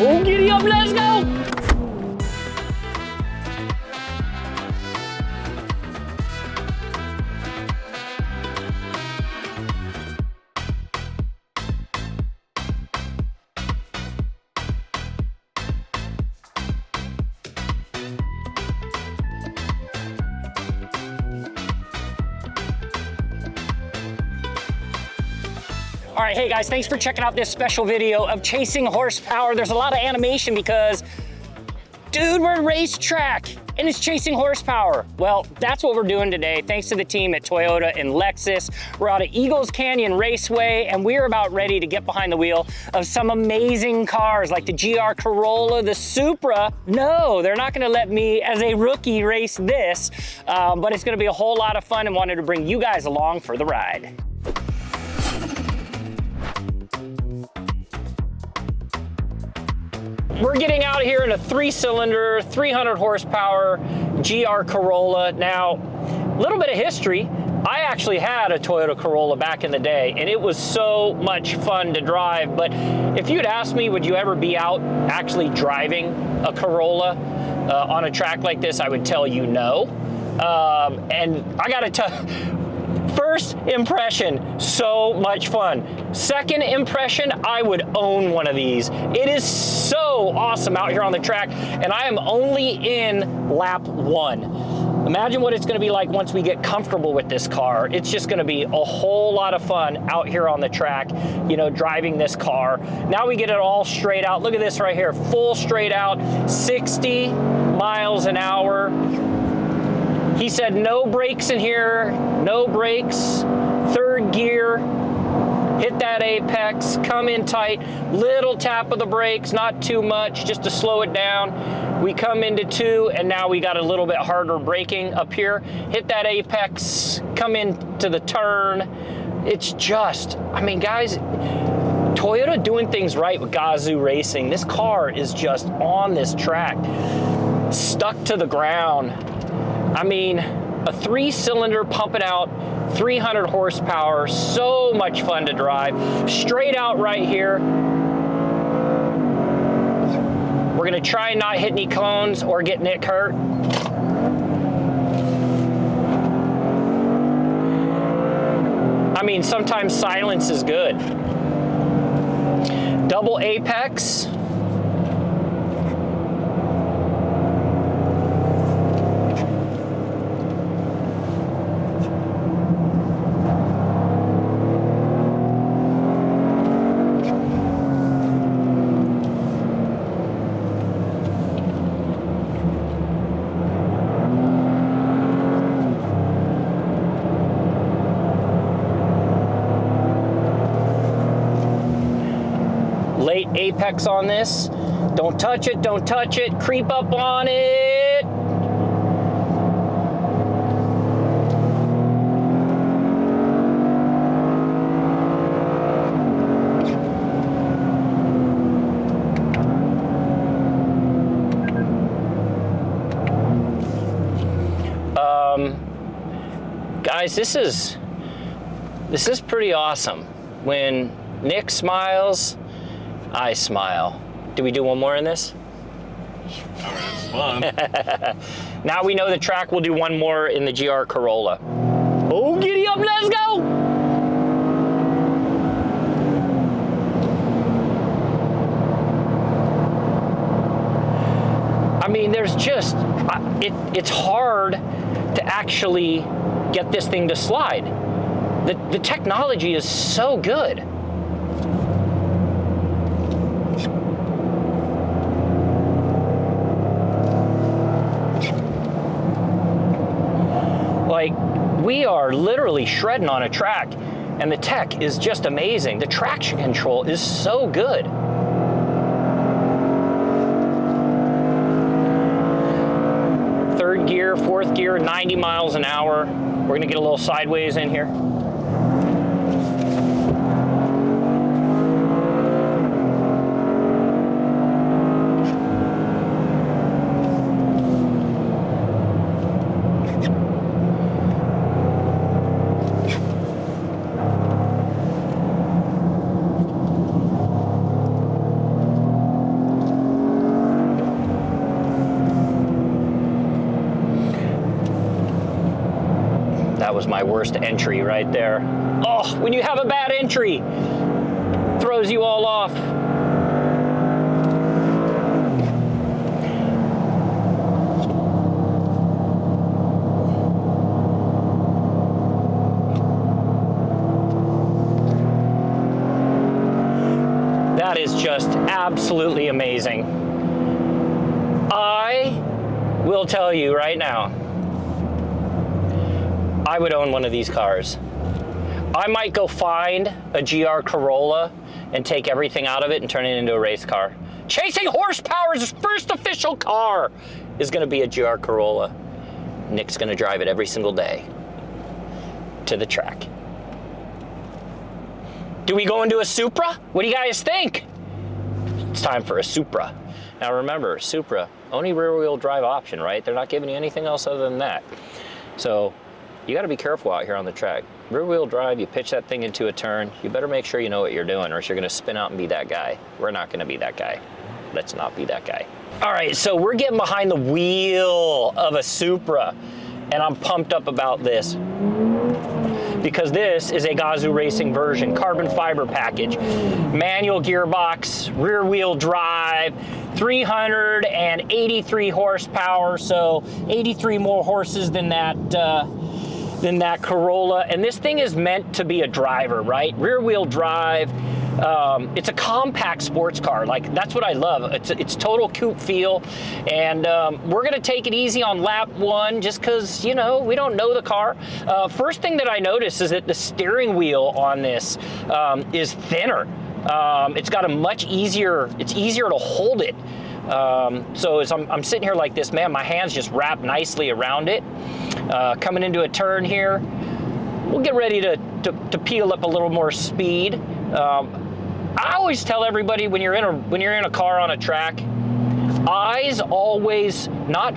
Oh, giddy up, let's go! All right, hey guys, thanks for checking out this special video of chasing horsepower. There's a lot of animation because, dude, we're at a racetrack and it's chasing horsepower. Well, that's what we're doing today. Thanks to the team at Toyota and Lexus. We're out at Eagles Canyon Raceway and we're about ready to get behind the wheel of some amazing cars like the GR Corolla, the Supra. No, they're not gonna let me as a rookie race this, but it's gonna be a whole lot of fun and wanted to bring you guys along for the ride. We're getting out here in a 3-cylinder, 300 horsepower GR Corolla. Now, a little bit of history. I actually had a Toyota Corolla back in the day, and it was so much fun to drive. But if you'd asked me, would you ever be out actually driving a Corolla on a track like this, I would tell you no. And I gotta tell, first impression, so much fun. Second impression, I would own one of these. It is so awesome out here on the track, and I am only in lap 1. Imagine what it's gonna be like once we get comfortable with this car. It's just gonna be a whole lot of fun out here on the track, you know, driving this car. Now we get it all straight out. Look at this right here, full straight out, 60 miles an hour. He said no brakes in here, no brakes, 3rd gear, hit that apex, come in tight, little tap of the brakes, not too much, just to slow it down. We come into 2, and now we got a little bit harder braking up here. Hit that apex, come into the turn. It's just, I mean, guys, Toyota doing things right with Gazoo Racing. This car is just on this track, stuck to the ground. I mean, a 3-cylinder pumping out 300 horsepower, so much fun to drive. Straight out right here. We're gonna try and not hit any cones or get Nick hurt. I mean, sometimes silence is good. Double apex. Late apex on this. Don't touch it, don't touch it. Creep up on it. Guys, this is pretty awesome. When Nick smiles, I smile. Do we do one more in this? It's fun. Now we know the track, we'll do one more in the GR Corolla. Oh, giddy up, let's go! I mean, there's just, it's hard to actually get this thing to slide. The technology is so good. Like, we are literally shredding on a track, and the tech is just amazing. The traction control is so good. Third gear, 4th gear, 90 miles an hour. We're gonna get a little sideways in here. was my worst entry right there. Oh, when you have a bad entry, throws you all off. That is just absolutely amazing. I will tell you right now, I would own one of these cars. I might go find a GR Corolla and take everything out of it and turn it into a race car. Chasing Horsepower's first official car is gonna be a GR Corolla. Nick's gonna drive it every single day to the track. Do we go into a Supra? What do you guys think? It's time for a Supra. Now remember, Supra, only rear wheel drive option, right? They're not giving you anything else other than that. So you gotta be careful out here on the track. Rear wheel drive, you pitch that thing into a turn, you better make sure you know what you're doing or else you're gonna spin out and be that guy. We're not gonna be that guy. Let's not be that guy. All right, so we're getting behind the wheel of a Supra and I'm pumped up about this because this is a Gazoo Racing version, carbon fiber package, manual gearbox, rear wheel drive, 383 horsepower, so 83 more horses than that Corolla. And this thing is meant to be a driver, right? Rear wheel drive. It's a compact sports car. Like, that's what I love. It's total coupe feel. And we're gonna take it easy on lap one just cause, you know, we don't know the car. First thing that I noticed is that the steering wheel on this is thinner. It's got a much easier, it's easier to hold it. So as I'm sitting here like this, man, my hands just wrap nicely around it. Coming into a turn here, we'll get ready to peel up a little more speed. I always tell everybody when you're in a car on a track, eyes always not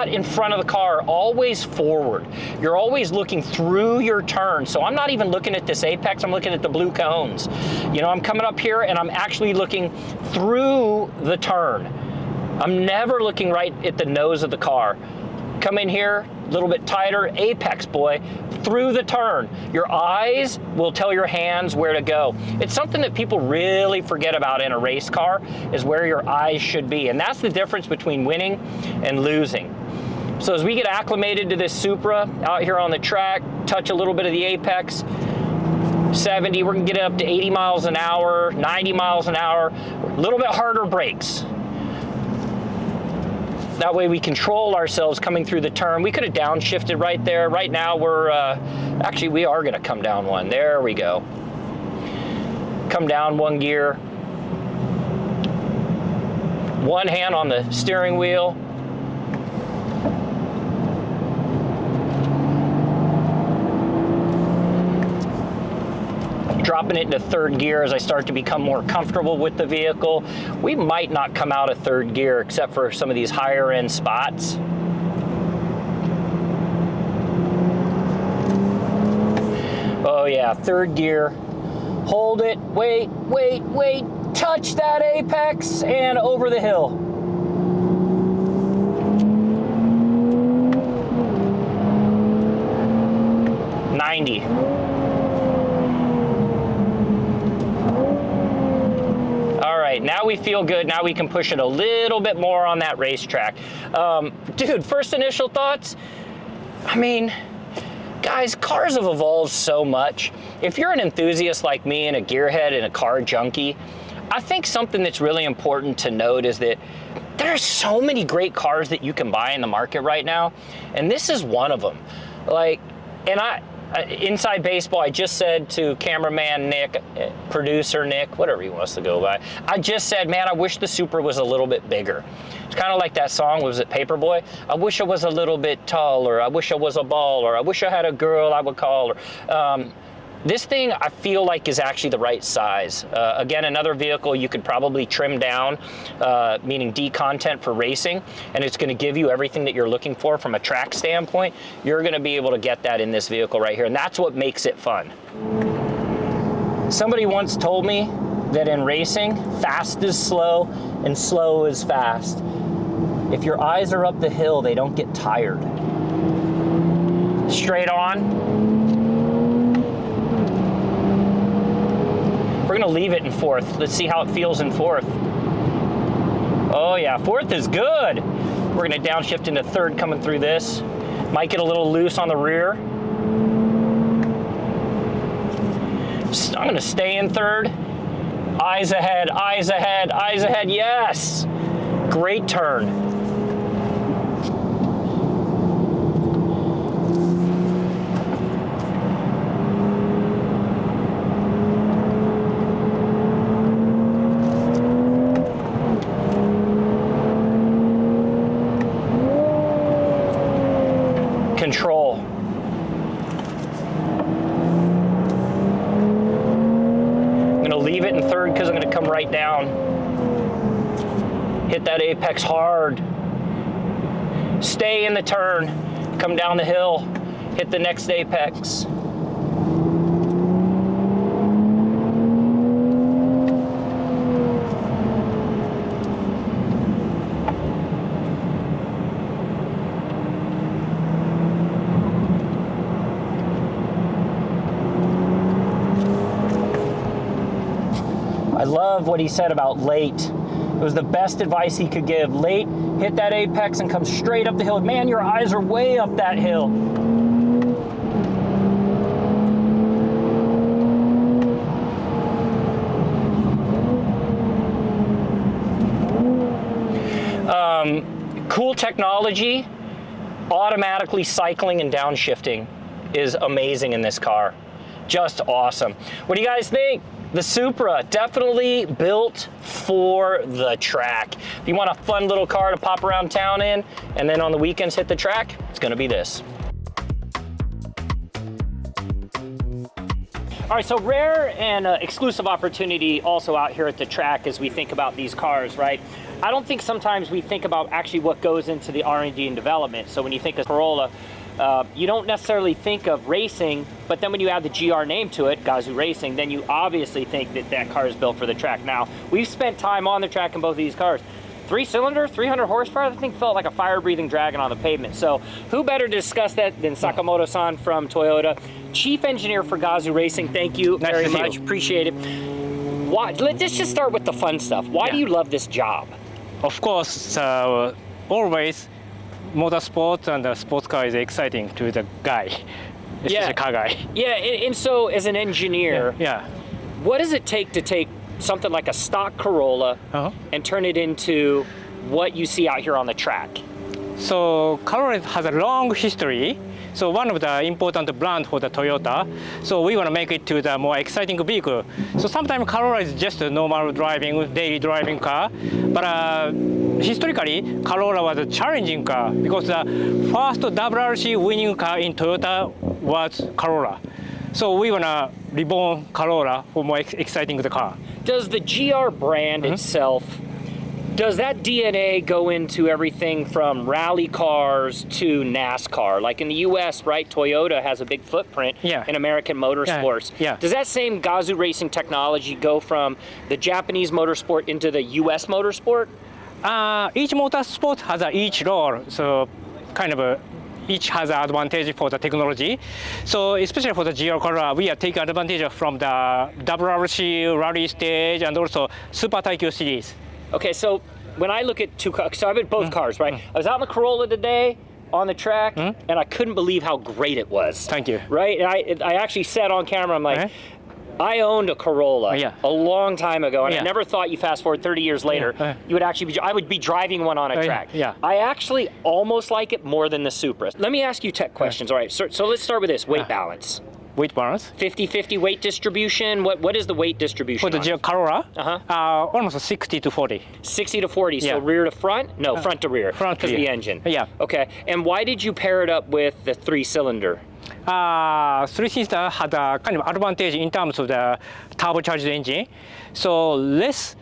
in front of the car, always forward. You're always looking through your turn. So I'm not even looking at this apex, I'm looking at the blue cones. You know, I'm coming up here and I'm actually looking through the turn. I'm never looking right at the nose of the car. Come in here, a little bit tighter, apex, boy, through the turn. Your eyes will tell your hands where to go. It's something that people really forget about in a race car, is where your eyes should be. And that's the difference between winning and losing. So as we get acclimated to this Supra out here on the track, touch a little bit of the apex, 70, we're gonna get it up to 80 miles an hour, 90 miles an hour, a little bit harder brakes. That way we control ourselves coming through the turn. We could have downshifted right there. Right now we're, actually we are gonna come down one. There we go. Come down one gear. One hand on the steering wheel. Dropping it into third gear as I start to become more comfortable with the vehicle. We might not come out of third gear except for some of these higher end spots. Oh yeah, third gear. Hold it, wait, wait, wait. Touch that apex and over the hill. '90. Now we feel good. Now we can push it a little bit more on that racetrack. Dude, first initial thoughts, I mean, guys, cars have evolved so much. If you're an enthusiast like me and a gearhead and a car junkie, I think something that's really important to note is that there are so many great cars that you can buy in the market right now, and this is one of them. Like, and inside baseball, I just said to cameraman Nick, producer Nick, whatever he wants to go by, I just said, man, I wish the Supra was a little bit bigger. It's kind of like that song, was it Paperboy? I wish I was a little bit taller. I wish I was a baller. I wish I had a girl I would call her. This thing, I feel like, is actually the right size. Again, another vehicle you could probably trim down, meaning D-content for racing, and it's gonna give you everything that you're looking for from a track standpoint. You're gonna be able to get that in this vehicle right here, and that's what makes it fun. Somebody once told me that in racing, fast is slow and slow is fast. If your eyes are up the hill, they don't get tired. Straight on. We're gonna leave it in fourth. Let's see how it feels in fourth. Oh yeah, fourth is good. We're gonna downshift into third coming through this. Might get a little loose on the rear. I'm gonna stay in third. Eyes ahead, eyes ahead, eyes ahead, yes! Great turn. Control. I'm gonna leave it in third because I'm gonna come right down. Hit that apex hard. Stay in the turn. Come down the hill. Hit the next apex. I love what he said about late. It was the best advice he could give. Late, hit that apex and come straight up the hill. Man, your eyes are way up that hill. Cool technology, automatically cycling and downshifting is amazing in this car. Just awesome. What do you guys think? The Supra, definitely built for the track. If you want a fun little car to pop around town in, and then on the weekends hit the track, it's gonna be this. All right, so rare and exclusive opportunity also out here at the track as we think about these cars, right? I don't think sometimes we think about actually what goes into the R&D and development. So when you think of Corolla, you don't necessarily think of racing, but then when you add the GR name to it, Gazoo Racing, then you obviously think that that car is built for the track. Now, we've spent time on the track in both of these cars. 3-cylinder, 300 horsepower, the thing felt like a fire-breathing dragon on the pavement. So who better to discuss that than Sakamoto-san from Toyota, Chief Engineer for Gazoo Racing. Thank you very much, appreciate it. Let's just start with the fun stuff. Why do you love this job? Of course, always motorsport and sports car is exciting to the guy, especially car guy. Yeah, and so as an engineer, Yeah. what does it take to take something like a stock Corolla and turn it into what you see out here on the track? So Corolla has a long history. So one of the important brand for the Toyota. So we want to make it to the more exciting vehicle. So sometimes Corolla is just a normal driving, daily driving car. But historically, Corolla was a challenging car because the first WRC winning car in Toyota was Corolla. So we want to reborn Corolla for more exciting the car. Does the GR brand itself, does that DNA go into everything from rally cars to NASCAR? Like in the US, right, Toyota has a big footprint in American motorsports. Does that same Gazoo Racing technology go from the Japanese motorsport into the US motorsport? Each motorsport has each role, so kind of each has an advantage for the technology. So especially for the GR Corolla, we are taking advantage from the WRC rally stage and also Super Taikyo series. Okay, so when I look at two cars, so I've been both cars, right? I was out in the Corolla today on the track, and I couldn't believe how great it was. Thank you. Right, and I actually said on camera, I'm like, I owned a Corolla a long time ago, and I never thought you fast forward 30 years later, you would actually I would be driving one on a track. I actually almost like it more than the Supra. Let me ask you tech questions. All right, so let's start with this, weight balance. Weight balance? 50-50 weight distribution. What is the weight distribution for the GR Corolla? Almost 60 to 40. 60 to 40, so rear to front? No, front to rear, because of the engine. Okay, and why did you pair it up with the 3-cylinder? 3-cylinder had a kind of advantage in terms of the turbocharged engine. So less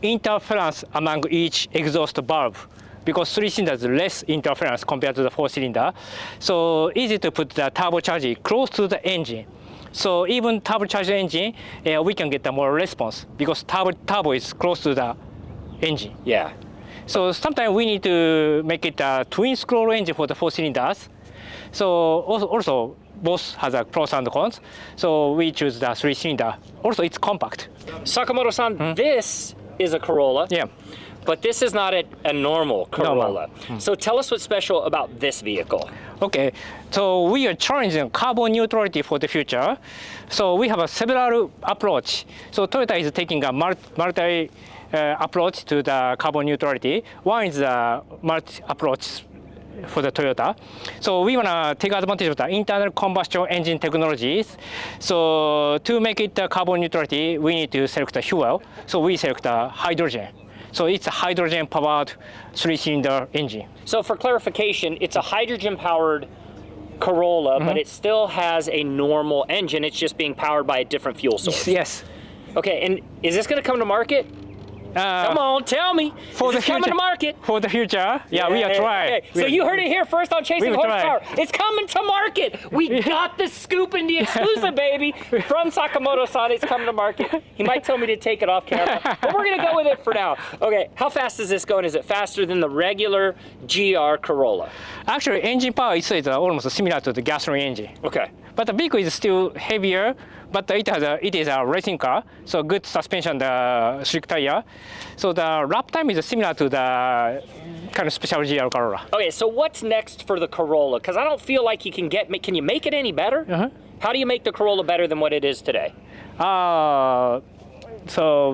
interference among each exhaust valve, because 3-cylinder is less interference compared to the 4-cylinder. So easy to put the turbocharger close to the engine. So even turbocharged engine, we can get the more response because turbo is close to the engine. So sometimes we need to make it a twin scroll engine for the 4-cylinders. So also both has a pros and cons. So we choose the 3-cylinder. Also, it's compact. Sakamoto-san, this is a Corolla. Yeah. But this is not a normal Corolla. So tell us what's special about this vehicle. Okay, so we are challenging carbon neutrality for the future. So we have a several approach. So Toyota is taking a multi approach to the carbon neutrality. One is the multi approach for the Toyota. So we want to take advantage of the internal combustion engine technologies. So to make it carbon neutrality, we need to select the fuel. So we select hydrogen. So it's a hydrogen-powered 3-cylinder engine. So for clarification, it's a hydrogen-powered Corolla, but it still has a normal engine. It's just being powered by a different fuel source. Yes. Okay, and is this going to come to market? Come on, tell me. For is the this coming future, to market? For the future, yeah, we are trying. Okay. So you heard it here first on Chasing will try. Horsepower. It's coming to market. We got the scoop and the exclusive, baby, from Sakamoto-san. It's coming to market. He might tell me to take it off camera, but we're gonna go with it for now. Okay, how fast is this going? Is it faster than the regular GR Corolla? Actually, engine power is almost similar to the gasoline engine. Okay. But the vehicle is still heavier, but it is a racing car, so good suspension, the slick tire. So the lap time is similar to the kind of special GR Corolla. Okay, so what's next for the Corolla? Because I don't feel like can you make it any better? How do you make the Corolla better than what it is today? So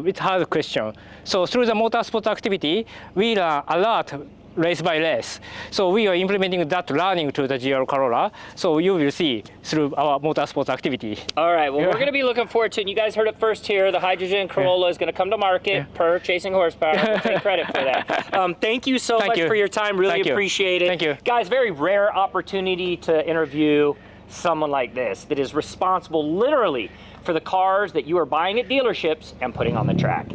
it's a hard question. So through the motorsports activity, we learn a lot race by race. So we are implementing that learning to the GR Corolla. So you will see through our motorsports activity. All right, well, we're going to be looking forward to it. You guys heard it first here. The hydrogen Corolla is going to come to market per Chasing Horsepower. We'll take credit for that. Thank you so much for your time. Really appreciate it. Thank you. Guys, very rare opportunity to interview someone like this that is responsible literally for the cars that you are buying at dealerships and putting on the track.